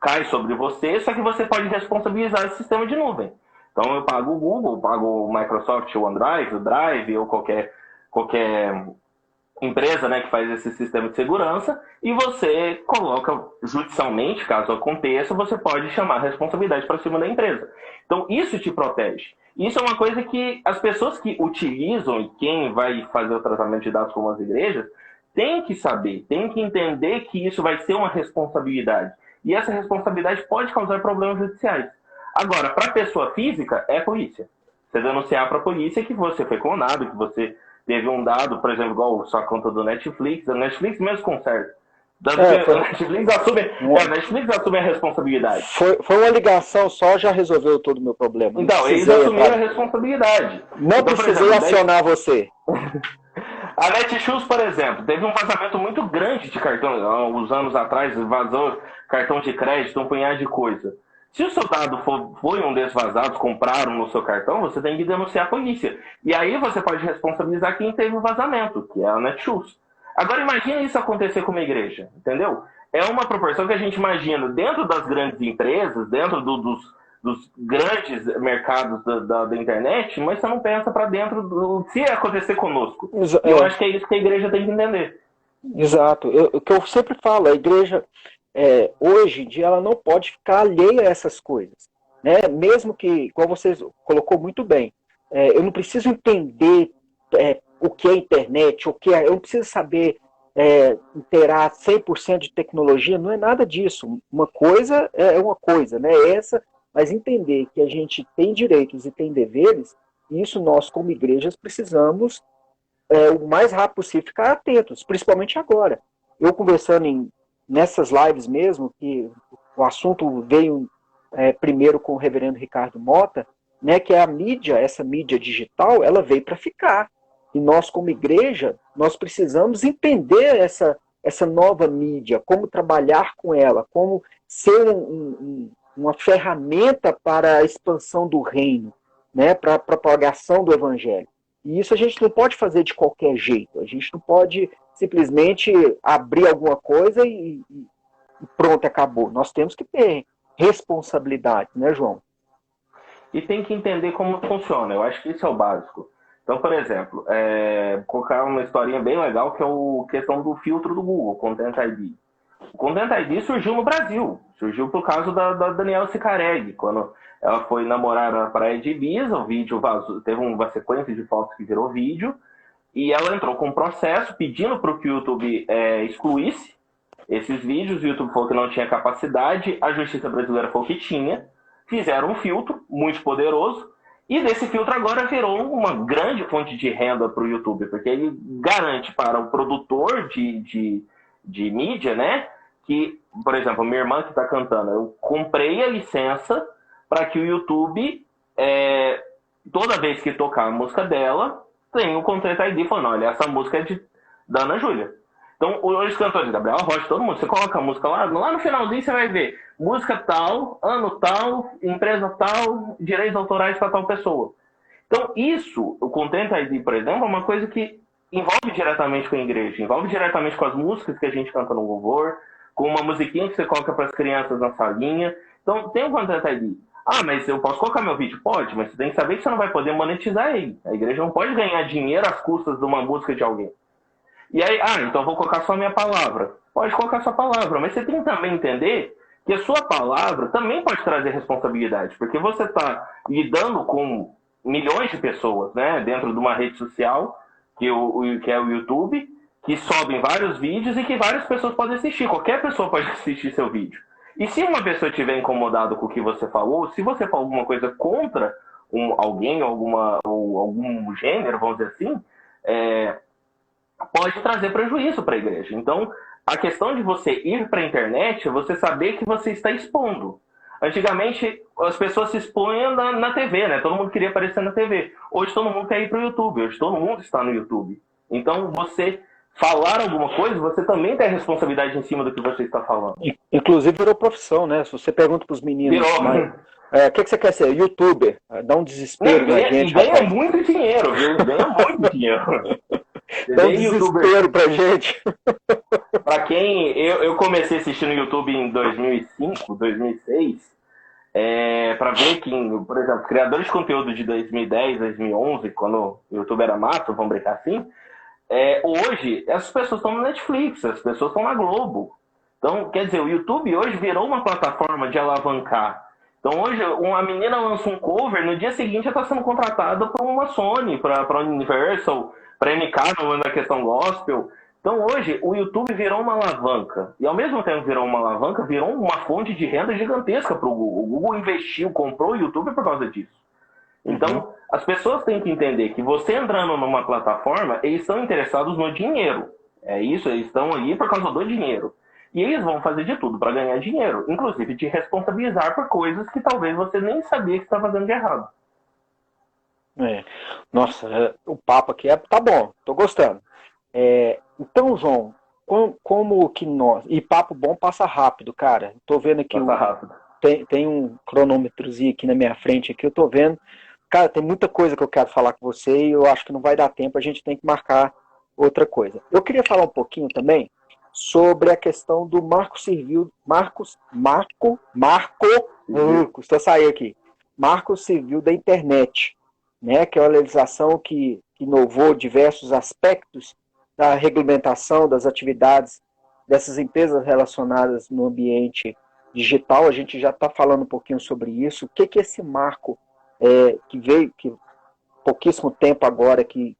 cai sobre você, só que você pode responsabilizar esse sistema de nuvem. Então eu pago o Google, pago o Microsoft, o OneDrive, o Drive ou qualquer empresa, né, que faz esse sistema de segurança, e você coloca judicialmente, caso aconteça, você pode chamar a responsabilidade para cima da empresa. Então, isso te protege. Isso é uma coisa que as pessoas que utilizam, e quem vai fazer o tratamento de dados como as igrejas, tem que saber, tem que entender que isso vai ser uma responsabilidade. E essa responsabilidade pode causar problemas judiciais. Agora, para a pessoa física, é polícia. Você denunciar para a polícia que você foi clonado, que você teve um dado, por exemplo, igual sua conta do Netflix, a Netflix mesmo conserta. Dado que Foi, a Netflix assume a responsabilidade. Foi uma ligação só, já resolveu todo o meu problema. Então, eles assumiram a responsabilidade. Não então, precisei exemplo, acionar você. A Netshoes, por exemplo, teve um vazamento muito grande de cartão. Uns anos atrás, vazou cartão de crédito, um punhado de coisa. Se o seu dado foi um desses vazados, compraram no seu cartão, você tem que denunciar a polícia. E aí você pode responsabilizar quem teve o vazamento, que é a Netshoes. Agora imagine isso acontecer com uma igreja, entendeu? É uma proporção que a gente imagina dentro das grandes empresas, dentro dos grandes mercados da internet, mas você não pensa para dentro do se acontecer conosco. E eu acho que é isso que a igreja tem que entender. Exato. O que eu sempre falo, a igreja, hoje em dia, ela não pode ficar alheia a essas coisas. Né? Mesmo que, como você colocou muito bem, eu não preciso entender o que é internet, eu não preciso saber inteirar 100% de tecnologia, não é nada disso. Uma coisa é uma coisa, né? Mas entender que a gente tem direitos e tem deveres, isso nós, como igrejas, precisamos o mais rápido possível ficar atentos, principalmente agora. Eu conversando nessas lives mesmo, que o assunto veio primeiro com o reverendo Ricardo Mota, né, que é a mídia, essa mídia digital, ela veio para ficar. E nós, como igreja, nós precisamos entender essa nova mídia, como trabalhar com ela, como ser uma ferramenta para a expansão do reino, né, para a propagação do evangelho. E isso a gente não pode fazer de qualquer jeito. A gente não pode simplesmente abrir alguma coisa e pronto, acabou. Nós temos que ter responsabilidade, né, João? E tem que entender como funciona. Eu acho que isso é o básico. Então, por exemplo, colocar uma historinha bem legal que é a questão do filtro do Google, Content ID. O Content ID surgiu no Brasil. Surgiu por causa da Daniela Sicareg, quando ela foi namorar na praia de Ibiza, o vídeo vazou, teve uma sequência de fotos que virou vídeo, e ela entrou com um processo pedindo para que o YouTube excluísse esses vídeos. O YouTube falou que não tinha capacidade, a justiça brasileira falou que tinha, fizeram um filtro muito poderoso, e desse filtro agora virou uma grande fonte de renda para o YouTube, porque ele garante para o produtor de mídia, né, que, por exemplo, minha irmã que está cantando, eu comprei a licença para que o YouTube, toda vez que tocar a música dela, tem o Content ID falando, olha, essa música é da Ana Júlia. Então, os cantores, Gabriel Rocha, todo mundo, você coloca a música lá no finalzinho você vai ver música tal, ano tal, empresa tal, direitos autorais para tal pessoa. Então, isso, o Content ID, por exemplo, é uma coisa que envolve diretamente com a igreja, envolve diretamente com as músicas que a gente canta no louvor, com uma musiquinha que você coloca para as crianças na salinha. Então, tem o Content ID. Ah, mas eu posso colocar meu vídeo? Pode, mas você tem que saber que você não vai poder monetizar ele. A igreja não pode ganhar dinheiro às custas de uma música de alguém. E aí, então eu vou colocar só a minha palavra. Pode colocar sua palavra, mas você tem que também entender que a sua palavra também pode trazer responsabilidade, porque você está lidando com milhões de pessoas, né, dentro de uma rede social, que é o YouTube, que sobem vários vídeos e que várias pessoas podem assistir. Qualquer pessoa pode assistir seu vídeo. E se uma pessoa estiver incomodada com o que você falou, se você falou alguma coisa contra alguém ou algum gênero, vamos dizer assim, pode trazer prejuízo para a igreja. Então, a questão de você ir para a internet é você saber que você está expondo. Antigamente, as pessoas se expunham na TV, né? Todo mundo queria aparecer na TV. Hoje todo mundo quer ir para o YouTube. Hoje todo mundo está no YouTube. Então, você falar alguma coisa, você também tem a responsabilidade em cima do que você está falando. Inclusive virou profissão, né? Se você pergunta para os meninos... O que você quer ser? YouTuber. Dá um desespero na gente. Ganha muito dinheiro, viu? Ganha muito dinheiro. Dá um desespero pra gente. Pra quem... Eu comecei assistindo YouTube em 2005, 2006, pra ver que, por exemplo, criadores de conteúdo de 2010, 2011, quando o YouTube era mato, vamos brincar assim, hoje, as pessoas estão no Netflix, as pessoas estão na Globo. Então, quer dizer, o YouTube hoje virou uma plataforma de alavancar. Então, hoje, uma menina lança um cover, no dia seguinte ela está sendo contratada por uma Sony, para a Universal, para a MK, na questão gospel. Então, hoje, o YouTube virou uma alavanca. E, ao mesmo tempo que virou uma alavanca, virou uma fonte de renda gigantesca para o Google. O Google investiu, comprou o YouTube por causa disso. Então, as pessoas têm que entender que você entrando numa plataforma, eles estão interessados no dinheiro. É isso, eles estão ali por causa do dinheiro. E eles vão fazer de tudo para ganhar dinheiro, inclusive te responsabilizar por coisas que talvez você nem sabia que está fazendo de errado. Nossa, o papo aqui tá bom, tô gostando. Então, João, como que nós. E papo bom passa rápido, cara. Tô vendo aqui, Passa rápido. tem um cronômetrozinho aqui na minha frente, aqui, eu tô vendo. Cara, tem muita coisa que eu quero falar com você e eu acho que não vai dar tempo, a gente tem que marcar outra coisa. Eu queria falar um pouquinho também sobre a questão do custa sair aqui, Marco Civil da Internet, né, que é uma legislação que inovou diversos aspectos da regulamentação das atividades dessas empresas relacionadas no ambiente digital. A gente já está falando um pouquinho sobre isso. O que é esse marco que veio, que pouquíssimo tempo agora, que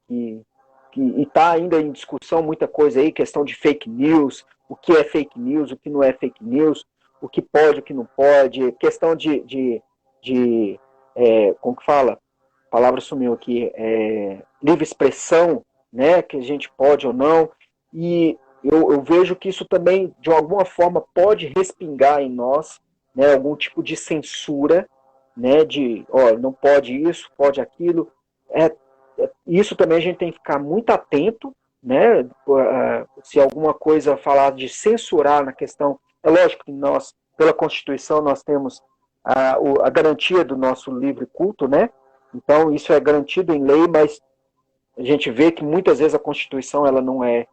está ainda em discussão muita coisa aí, questão de fake news, o que é fake news, o que não é fake news, o que pode, o que não pode, questão como que fala? A palavra sumiu aqui, livre expressão, né, que a gente pode ou não, e eu vejo que isso também, de alguma forma, pode respingar em nós, né, algum tipo de censura, né, de, não pode isso, pode aquilo. Isso também a gente tem que ficar muito atento, né, se alguma coisa falar de censurar na questão, é lógico que nós, pela Constituição, nós temos a garantia do nosso livre culto, né, então isso é garantido em lei, mas a gente vê que muitas vezes a Constituição ela não é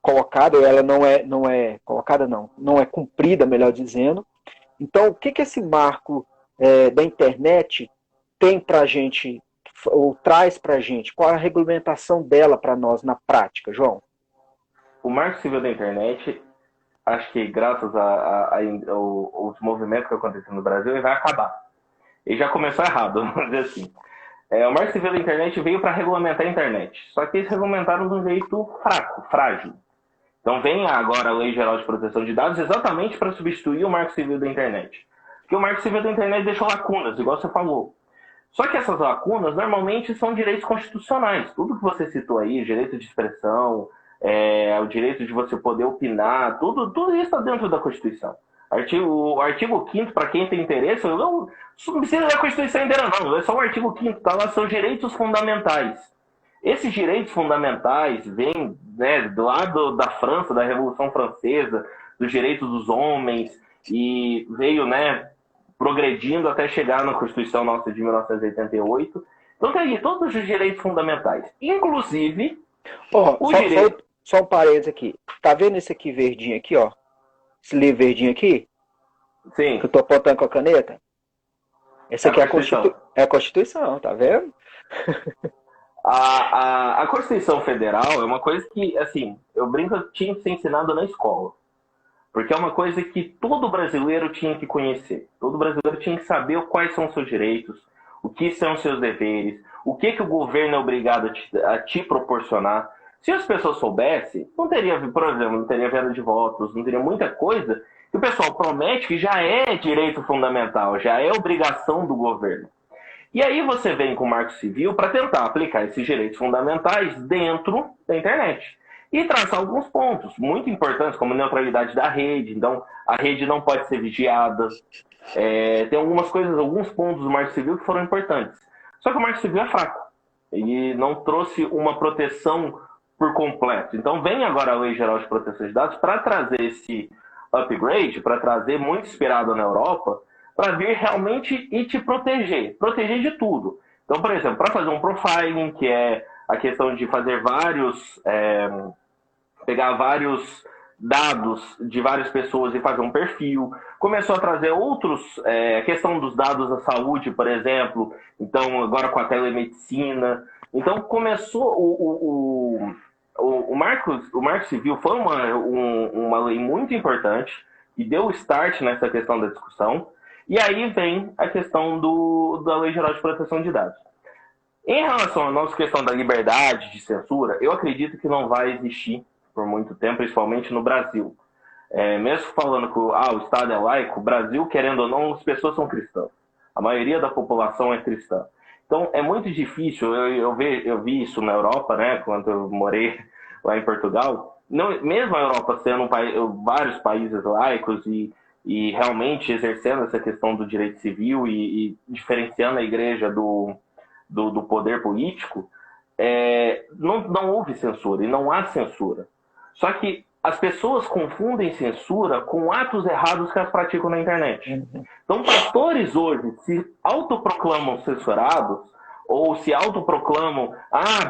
colocada, ou ela não é colocada, não é cumprida, melhor dizendo. Então, o que esse marco da internet tem para a gente, ou traz para a gente? Qual a regulamentação dela para nós na prática, João? O Marco Civil da Internet, acho que graças aos movimentos que acontecem no Brasil, ele vai acabar. Ele já começou errado, vamos dizer assim. O Marco Civil da Internet veio para regulamentar a internet. Só que eles regulamentaram de um jeito fraco, frágil. Então vem agora a Lei Geral de Proteção de Dados exatamente para substituir o Marco Civil da Internet. Porque o Marco Civil da Internet deixou lacunas, igual você falou. Só que essas lacunas normalmente são direitos constitucionais. Tudo que você citou aí, direito de expressão, o direito de você poder opinar, tudo isso está dentro da Constituição. O artigo 5º, para quem tem interesse, não precisa da Constituição inteira não, é só o artigo 5º, tá lá, são direitos fundamentais. Esses direitos fundamentais vêm, né, do lado da França, da Revolução Francesa, dos direitos dos homens, e veio, né, progredindo até chegar na Constituição nossa de 1988. Então tem aí todos os direitos fundamentais, inclusive só um parênteses aqui. Tá vendo esse aqui verdinho aqui, ó? Esse livro verdinho aqui? Sim. Que eu tô apontando com a caneta? Essa aqui é a Constituição, tá vendo? A Constituição Federal é uma coisa que, assim, eu brinco que tinha que ser ensinado na escola. Porque é uma coisa que todo brasileiro tinha que conhecer. Todo brasileiro tinha que saber quais são os seus direitos, o que são os seus deveres, o que o governo é obrigado a te proporcionar. Se as pessoas soubessem, não teria, por exemplo, não teria venda de votos, não teria muita coisa que o pessoal promete que já é direito fundamental, já é obrigação do governo. E aí você vem com o Marco Civil para tentar aplicar esses direitos fundamentais dentro da internet. E traçar alguns pontos muito importantes, como a neutralidade da rede. Então, a rede não pode ser vigiada. Tem algumas coisas, alguns pontos do Marco Civil que foram importantes. Só que o Marco Civil é fraco. Ele não trouxe uma proteção por completo. Então, vem agora a Lei Geral de Proteção de Dados para trazer esse upgrade, para trazer muito inspirado na Europa, para vir realmente e te proteger. Proteger de tudo. Então, por exemplo, para fazer um profiling, que é a questão de fazer pegar vários dados de várias pessoas e fazer um perfil. Começou a trazer outros, a questão dos dados da saúde, por exemplo. Então, agora com a telemedicina. Então começou o Marco Civil foi uma lei muito importante e deu start nessa questão da discussão. E aí vem a questão da Lei Geral de Proteção de Dados. Em relação à nossa questão da liberdade de censura, eu acredito que não vai existir por muito tempo, principalmente no Brasil. Mesmo falando que o Estado é laico, o Brasil, querendo ou não, as pessoas são cristãs. A maioria da população é cristã. Então, é muito difícil, eu vi isso na Europa, né, quando eu morei lá em Portugal. Não, mesmo a Europa sendo vários países laicos e realmente exercendo essa questão do direito civil e diferenciando a igreja do poder político, não houve censura e não há censura. Só que as pessoas confundem censura com atos errados que elas praticam na internet. Então, pastores hoje se autoproclamam censurados ou se autoproclamam,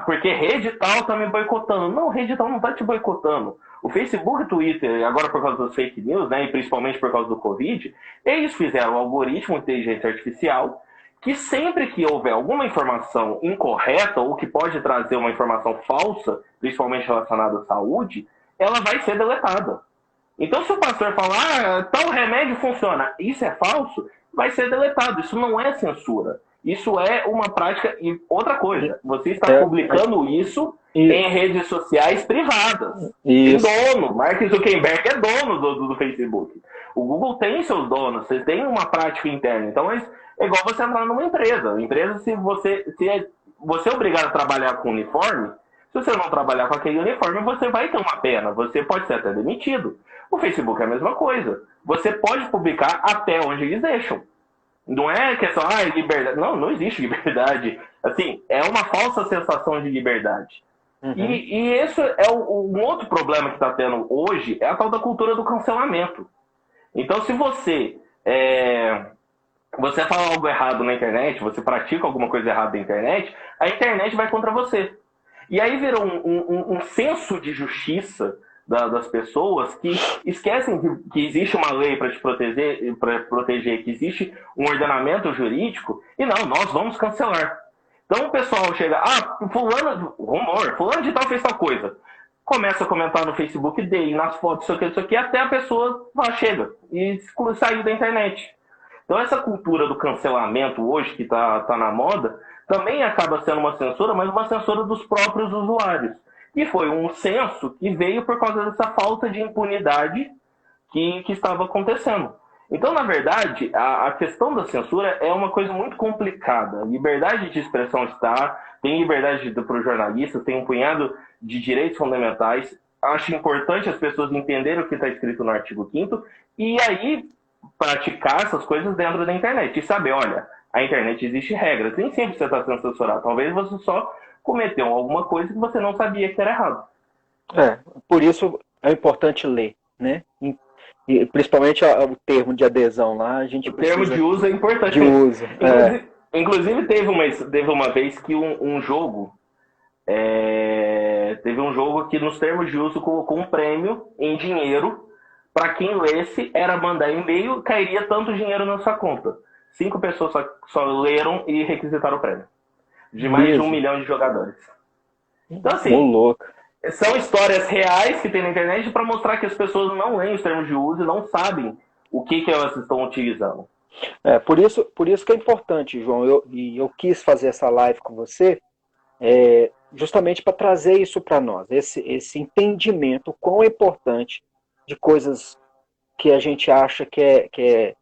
porque rede tal está me boicotando. Não, rede tal não está te boicotando. O Facebook e o Twitter, agora por causa das fake news, né, e principalmente por causa do Covid, eles fizeram um algoritmo de inteligência artificial que sempre que houver alguma informação incorreta ou que pode trazer uma informação falsa, principalmente relacionada à saúde, ela vai ser deletada. Então, se o pastor falar, tal remédio funciona, isso é falso, vai ser deletado. Isso não é censura. Isso é uma prática. E outra coisa, você está publicando isso em redes sociais privadas. Tem dono. Mark Zuckerberg é dono do Facebook. O Google tem seus donos, você tem uma prática interna. Então, é igual você entrar numa empresa. Empresa, se você é obrigado a trabalhar com uniforme, se você não trabalhar com aquele uniforme, você vai ter uma pena. Você pode ser até demitido. O Facebook é a mesma coisa. Você pode publicar até onde eles deixam. Não é questão, liberdade. Não, não existe liberdade. Assim, é uma falsa sensação de liberdade. Uhum. E esse é um outro problema que está tendo hoje, é a tal da cultura do cancelamento. Então, se você fala algo errado na internet, você pratica alguma coisa errada na internet, a internet vai contra você. E aí virou um senso de justiça das pessoas que esquecem que existe uma lei para te proteger, que existe um ordenamento jurídico, e não, nós vamos cancelar. Então o pessoal chega, fulano de tal fez tal coisa. Começa a comentar no Facebook dele, nas fotos, isso aqui, até a pessoa chega e saiu da internet. Então essa cultura do cancelamento hoje, que está na moda, também acaba sendo uma censura, mas uma censura dos próprios usuários. E foi um senso que veio por causa dessa falta de impunidade que estava acontecendo. Então, na verdade, a questão da censura é uma coisa muito complicada. A liberdade de expressão tem liberdade para os jornalistas, tem um punhado de direitos fundamentais. Acho importante as pessoas entenderem o que está escrito no artigo 5º e aí praticar essas coisas dentro da internet. E saber, olha, a internet existe regras. Nem sempre você está sendo censurado. Talvez você só cometeu alguma coisa que você não sabia que era errado. Por isso é importante ler, né? E principalmente o termo de adesão lá, a gente precisa... O termo de uso é importante. De uso, inclusive teve uma vez que um jogo... teve um jogo que nos termos de uso colocou um prêmio em dinheiro para quem lesse, era mandar e-mail, cairia tanto dinheiro na sua conta. 5 pessoas só leram e requisitaram o prêmio. De mais de 1 milhão de jogadores. Então, assim, são histórias reais que tem na internet para mostrar que as pessoas não leem os termos de uso e não sabem o que elas estão utilizando. Por isso que é importante, João, eu quis fazer essa live com você, justamente para trazer isso para nós, esse entendimento, o quão é importante de coisas que a gente acha que é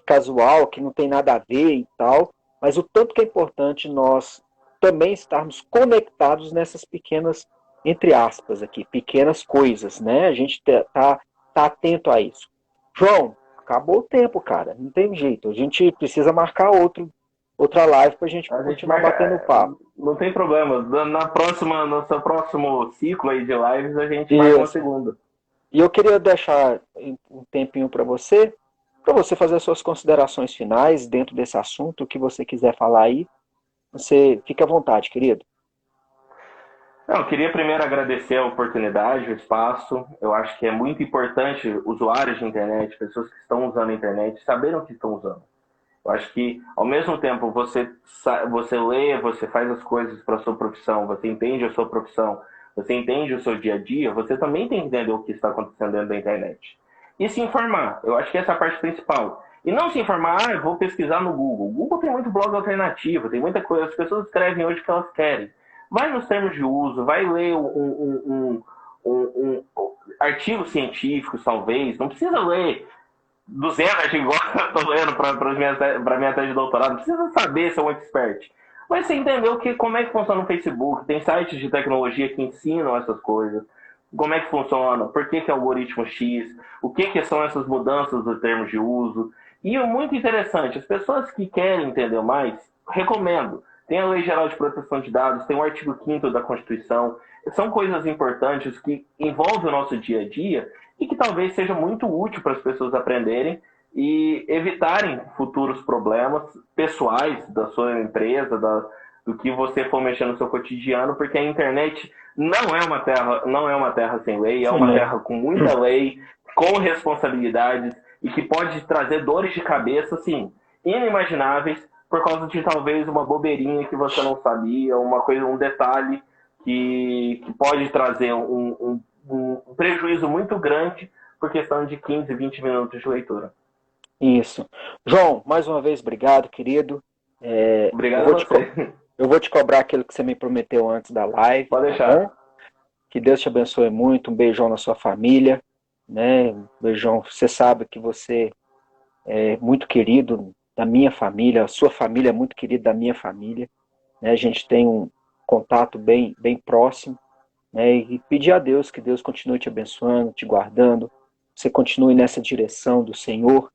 casual, que não tem nada a ver e tal, mas o tanto que é importante nós também estarmos conectados nessas pequenas, entre aspas aqui, pequenas coisas, né? A gente tá atento a isso. João, acabou o tempo, cara, não tem jeito, a gente precisa marcar outra live pra gente continuar batendo papo. Não tem problema, no seu próximo ciclo aí de lives a gente marca uma segunda. E eu queria deixar um tempinho para você fazer as suas considerações finais dentro desse assunto, o que você quiser falar aí. Você fica à vontade, querido. Eu queria primeiro agradecer a oportunidade, o espaço. Eu acho que é muito importante usuários de internet, pessoas que estão usando a internet, saberem o que estão usando. Eu acho que, ao mesmo tempo, você lê, você faz as coisas para a sua profissão, você entende a sua profissão, você entende o seu dia a dia, você também tem que entender o que está acontecendo dentro da internet. E se informar. Eu acho que essa é a parte principal. E não se informar, eu vou pesquisar no Google. O Google tem muito blog alternativo, tem muita coisa. As pessoas escrevem hoje o que elas querem. Vai nos termos de uso, vai ler um artigo científico, talvez. Não precisa ler 200, igual eu tô lendo para minha tese de doutorado. Não precisa saber ser um expert. Mas você entendeu como é que funciona o Facebook. Tem sites de tecnologia que ensinam essas coisas. Como é que funciona, por que é o algoritmo X, o que são essas mudanças dos termos de uso. E é muito interessante, as pessoas que querem entender mais, recomendo. Tem a Lei Geral de Proteção de Dados, tem o artigo 5º da Constituição. São coisas importantes que envolvem o nosso dia a dia e que talvez seja muito útil para as pessoas aprenderem e evitarem futuros problemas pessoais da sua empresa, do que você for mexer no seu cotidiano, porque a internet não é uma terra sem lei, é uma terra com muita lei, com responsabilidades e que pode trazer dores de cabeça, assim, inimagináveis por causa de talvez uma bobeirinha que você não sabia, uma coisa, um detalhe que pode trazer um prejuízo muito grande por questão de 15, 20 minutos de leitura. Isso. João, mais uma vez, obrigado, querido. Obrigado a você. Eu vou te cobrar aquilo que você me prometeu antes da live. Pode deixar. Tá? Que Deus te abençoe muito. Um beijão na sua família. Né? Um beijão. Você sabe que você é muito querido da minha família. A sua família é muito querida da minha família. Né? A gente tem um contato bem próximo. Né? E pedir a Deus que Deus continue te abençoando, te guardando. Você continue nessa direção do Senhor.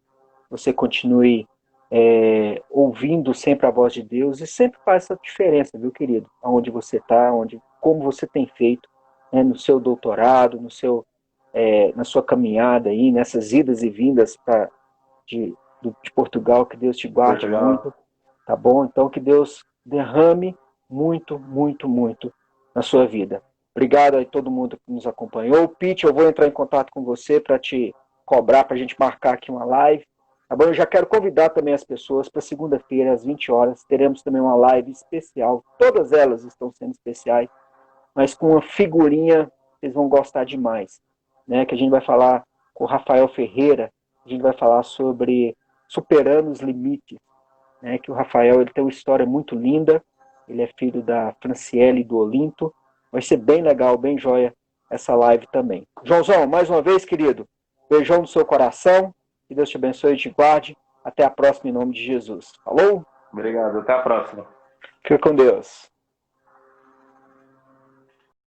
Você continue ouvindo sempre a voz de Deus e sempre faz essa diferença, viu, querido? Onde você está, como você tem feito, né, no seu doutorado, na sua caminhada aí, nessas idas e vindas de Portugal, que Deus te guarde muito, tá bom? Então que Deus derrame muito, muito, muito na sua vida. Obrigado a todo mundo que nos acompanhou. Pete, eu vou entrar em contato com você para te cobrar, para a gente marcar aqui uma live. Tá bom? Eu já quero convidar também as pessoas para segunda-feira, às 20 horas. Teremos também uma live especial. Todas elas estão sendo especiais, mas com uma figurinha que vocês vão gostar demais. Né? Que a gente vai falar com o Rafael Ferreira. A gente vai falar sobre superando os limites. Né? Que o Rafael ele tem uma história muito linda. Ele é filho da Franciele e do Olinto. Vai ser bem legal, bem joia essa live também. Joãozão, mais uma vez, querido, beijão no seu coração. Que Deus te abençoe e te guarde. Até a próxima, em nome de Jesus. Falou? Obrigado. Até a próxima. Fica com Deus.